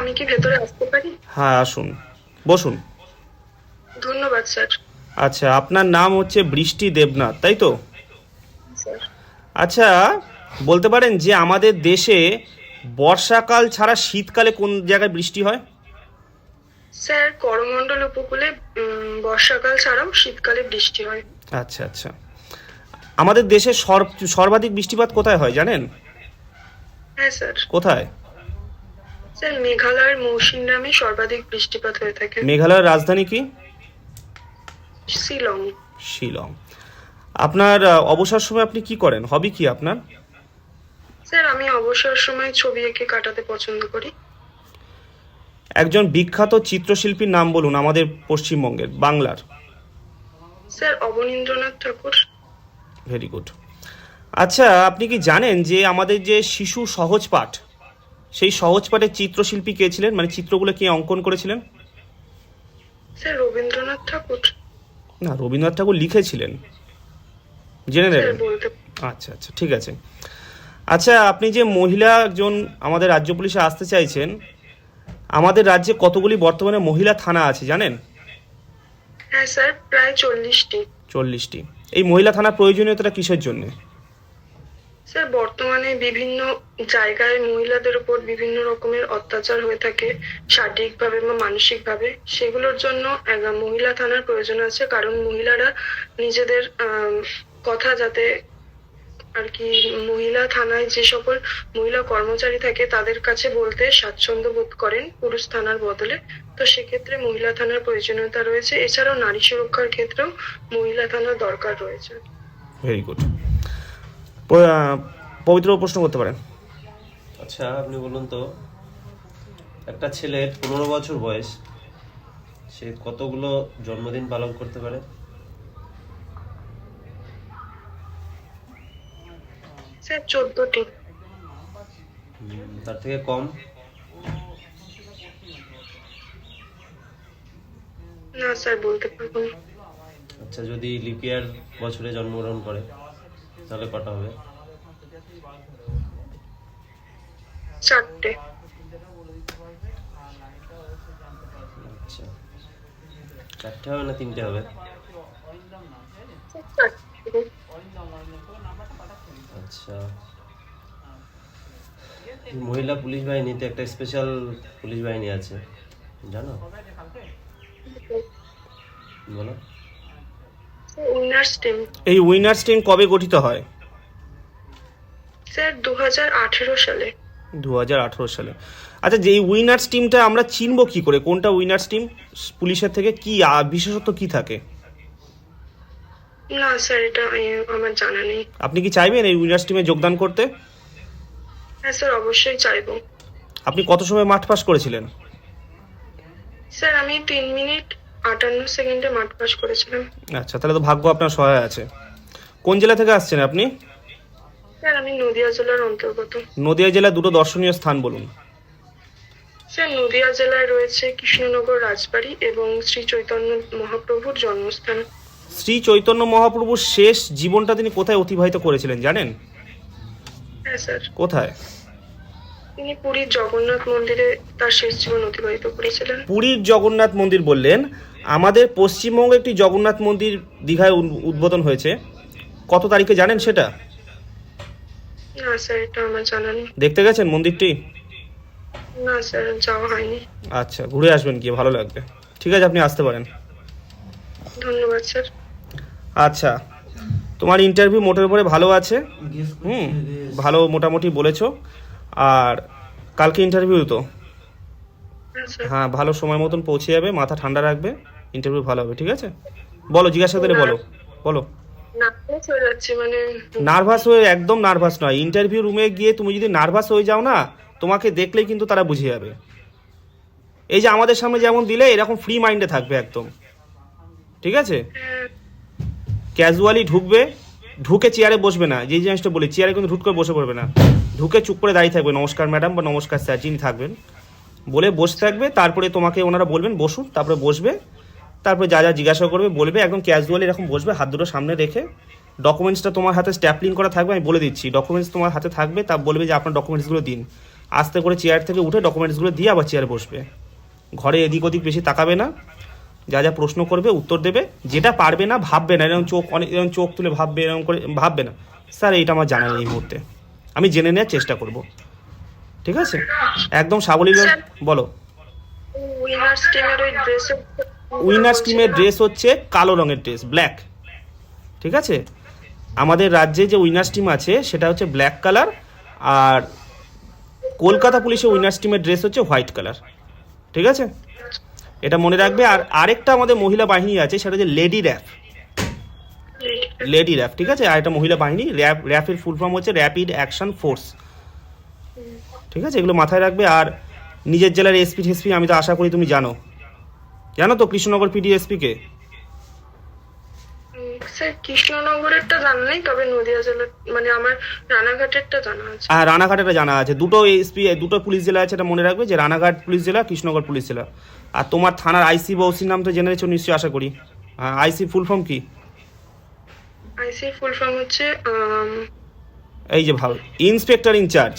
আমি কি ভেতরে আসতে পারি? হ্যাঁ আসুন, বসুন। ধন্যবাদ স্যার। আচ্ছা, আপনার নাম হচ্ছে বৃষ্টি দেবনাথ, তাই তো? স্যার আচ্ছা, বলতে পারেন যে আমাদের দেশে বর্ষাকাল ছাড়া শীতকালে কোন জায়গায় বৃষ্টি হয়? স্যার করমণ্ডল উপকূলে বর্ষাকাল ছাড়াও শীতকালে বৃষ্টি হয়। আচ্ছা আচ্ছা। আমাদের দেশে সর্বাধিক বৃষ্টিপাত কোথায় হয় জানেন? হ্যাঁ স্যার। কোথায়? স্যার মেঘালয়ের মৌসিনরামে সর্বাধিক বৃষ্টিপাত হয়ে থাকে। মেঘালয়ের রাজধানী কি? শিলং। শিলং। আপনার অবসর সময় আপনি কি করেন? হবি কি আপনার? স্যার আমি অবসর সময় ছবি এঁকে কাটাতে পছন্দ করি। একজন বিখ্যাত চিত্রশিল্পীর নাম বলুন আমাদের পশ্চিমবঙ্গের, বাংলার। Sir Abanindranath Tagore. Very good. আচ্ছা, আপনি কি জানেন যে আমাদের যে শিশু সহজ পাঠ, সেই সহজ পাঠের চিত্রশিল্পী কে ছিলেন, মানে চিত্রগুলো কে অঙ্কন করেছিলেন? স্যার রবীন্দ্রনাথ ঠাকুর। না, রবীন্দ্রনাথ ঠাকুর লিখেছিলেন, জেনে স্যার নেবেন। বলতে। আচ্ছা আচ্ছা, ঠিক আছে। আচ্ছা, আপনি যে মহিলা একজন আমাদের রাজ্য পুলিশে আসতে চাইছেন, আমাদের রাজ্যে কতগুলি বর্তমানে মহিলা থানা আছে জানেন? হ্যাঁ স্যার, প্রায় 40টি। 40টি। এই মহিলা থানার প্রয়োজনীয়তাটা কিসের জন্য? স্যার বর্তমানে বিভিন্ন জায়গায় মহিলাদের উপর বিভিন্ন রকমের অত্যাচার হয়ে থাকে, শারীরিকভাবে বা মানসিকভাবে। সেগুলোর জন্য মহিলা থানার প্রয়োজন আছে, কারণ মহিলারা নিজেদের কথা যাতে আর কি মহিলা থানায় যে সকল মহিলা কর্মচারী থাকে তাদের কাছে বলতে স্বাচ্ছন্দ্য বোধ করেন পুরুষ থানার বদলে। তো সেক্ষেত্রে মহিলা থানার প্রয়োজনীয়তা রয়েছে। এছাড়াও নারী সুরক্ষার ক্ষেত্রেও মহিলা থানার দরকার রয়েছে। Very good. পবিত্র প্রশ্ন করতে পারেন। আচ্ছা, আপনি বলুন তো, একটা ছেলের 15 বছর বয়স, সে কতগুলো জন্মদিন পালন করতে পারে? স্যার 14টি। তার থেকে কম? না স্যার, বলতে পারবো না। আচ্ছা, যদি লিপ ইয়ার বছরে জন্মগ্রহণ করে তাহলে কটা হবে? 4টে। আচ্ছা, 4টে হবে না 3টে হবে? আচ্ছা, মহিলা পুলিশ বাহিনীতে একটা স্পেশাল পুলিশ বাহিনী আছে, জানো? বলো। Winners team. এই উইনার্স টিম কবে গঠিত হয়? স্যার 2018 সালে। 2018 সালে। আচ্ছা, যে এই উইনার্স টিমটা আমরা চিনব কি করে, কোনটা উইনার্স টিম? পুলিশের থেকে কি বিশেষত্ব কি থাকে? না স্যার, এটা আমার জানা নেই। আপনি কি চাইবেন এই উইনার্স টিমে যোগদান করতে? হ্যাঁ স্যার, অবশ্যই চাইবো। আপনি কত সময় মাঠ পাস করেছিলেন? স্যার আমি 3 মিনিট 58 সেকেন্ডে মাঠ পাস করেছিলাম। আচ্ছা, তাহলে তো ভাগ্য আপনার সহায় আছে। কোন জেলা থেকে আসছেন আপনি? স্যার আমি নদিয়া জেলার অন্তর্গত। নদিয়া জেলার দুটো দর্শনীয় স্থান বলুন। স্যার নদিয়া জেলায় রয়েছে কৃষ্ণনগর রাজবাড়ি এবং শ্রী চৈতন্য মহাপ্রভুর জন্মস্থান। শ্রী চৈতন্য মহাপ্রভুর শেষ জীবনটা তিনি কোথায় অতিবাহিত করেছিলেন জানেন? হ্যাঁ স্যার, কোথায়? তিনি পুরীর জগন্নাথ মন্দিরে তার শেষ জীবন অতিবাহিত করেছিলেন। পুরীর জগন্নাথ মন্দির বললেন, আমাদের পশ্চিমবঙ্গে একটি জগন্নাথ মন্দির দীঘায় উদ্বোধন হয়েছে, কত তারিখে জানেন সেটা? না স্যার, এটা আমার জানা নেই। দেখতে গেছেন মন্দিরটি? না স্যার, যাওয়া হয়নি। আচ্ছা, ঘুরে আসবেন, গিয়ে ভালো লাগবে। ঠিক আছে, আপনি আসতে পারেন। ধন্যবাদ স্যার। আচ্ছা, তোমার ইন্টারভিউ মোটের উপরে ভালো আছে, ভালো মোটামুটি বলেছো। আর কালকে ইন্টারভিউ তো, হ্যাঁ স্যার। হ্যাঁ, ভালো সময় মতন পৌঁছে যাবে, মাথা ঠান্ডা রাখবে, ইন্টারভিউ ভালো হবে। ঠিক আছে, বলো, জিজ্ঞাসা করে বলো বলো। নার্ভাস হয়ে যাচ্ছে, মানে নার্ভাস হয়ে, একদম নার্ভাস নয়। ইন্টারভিউ রুমে গিয়ে তুমি যদি নার্ভাস হয়ে যাও না, তোমাকে দেখলেই কিন্তু তারা বুঝে যাবে। এই যে আমাদের সামনে যেমন দিলে, এরকম ফ্রি মাইন্ডে থাকবে একদম, ঠিক আছে? ক্যাজুয়ালি ঢুকবে, ঢুকে চেয়ারে বসবে না। যে জিনিসটা বলি, চেয়ারে কিন্তু ঢুট করে বসে পড়বে না, ঢুকে চুপ করে দাঁড়িয়ে থাকবে, নমস্কার ম্যাডাম বা নমস্কার স্যার যিনি থাকবেন বলে বসে থাকবে। তারপরে তোমাকে ওনারা বলবেন বসুন, তারপরে বসবে, তারপরে যা যা জিজ্ঞাসা করবে বলবে, একদম ক্যাজুয়ালি এরকম বসবে, হাত দুটো সামনে রেখে। ডকুমেন্টসটা তোমার হাতে স্ট্যাপলিং করা থাকবে, আমি বলে দিচ্ছি, ডকুমেন্টস তোমার হাতে থাকবে, তা বলবে যে আপনার ডকুমেন্টসগুলো দিন। আস্তে করে চেয়ার থেকে উঠে ডকুমেন্টসগুলো দিয়ে আবার চেয়ারে বসবে। ঘরে এদিক ওদিক বেশি তাকাবে না, যা যা প্রশ্ন করবে উত্তর দেবে, যেটা পারবে না ভাববে না, এরকম চোখ তুলে ভাববে, এরকম করে ভাববে না স্যার এইটা আমার জানা নেই এই মুহূর্তে, আমি জেনে নেওয়ার চেষ্টা করব। ঠিক আছে, একদম সাবলীল। বলো। উইনার্স টিমের ওই ড্রেস, উইনার্স টিমের ড্রেস হচ্ছে কালো রঙের ড্রেস, ব্ল্যাক। ঠিক আছে, আমাদের রাজ্যে যে উইনার্স টিম আছে সেটা হচ্ছে ব্ল্যাক কালার, আর কলকাতা পুলিশের উইনার্স টিমের ড্রেস হচ্ছে হোয়াইট কালার। ঠিক আছে, এটা মনে রাখবে। আর আরেকটা আমাদের মহিলা বাহিনী আছে, সেটা হচ্ছে লেডি র্যাপ। লেডি র্যাপ, ঠিক আছে, আর এটা মহিলা বাহিনী। র্যাপের ফুল ফর্ম হচ্ছে র্যাপিড অ্যাকশন ফোর্স। ঠিক আছে, এগুলো মাথায় রাখবে। আর নিজের জেলার এসপি টেসপি আমি তো আশা করি তুমি জানো তো, কৃষ্ণনগর পিডি এসপি কে? স্যার কৃষ্ণনগরেরটা জানা নেই, তবে নদিয়া জেলার মানে আমার রানাঘাটেরটা জানা আছে। হ্যাঁ, রানাঘাটেরটা জানা আছে। দুটো এসপি, দুটো পুলিশ জেলা আছে, এটা মনে রাখবে যে রানাঘাট পুলিশ জেলা, কৃষ্ণনগর পুলিশ জেলা। আর তোমার থানার আইসি বা ওসির নাম তো জেনেছো নিশ্চয়ই, আশা করি। হ্যাঁ, আইসি ফুল ফর্ম কি? আইসির ফুল ফর্ম হচ্ছে এই যে ভালো, inspector incharge.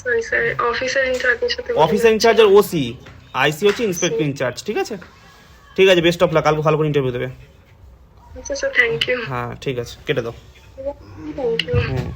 Sorry sir, officer ইনচার্জের সাথে অফিসার ইনচার্জের ওসি, আইসি হচ্ছে ইন্সপেক্টর ইনচার্জ। ঠিক আছে, ঠিক আছে, বেস্ট অফ লাক, কালকে ভালো করে ইন্টারভিউ দেবে। আচ্ছা স্যার, থ্যাংক ইউ। হ্যাঁ ঠিক আছে, কেটে দাও। Thank you. হুম।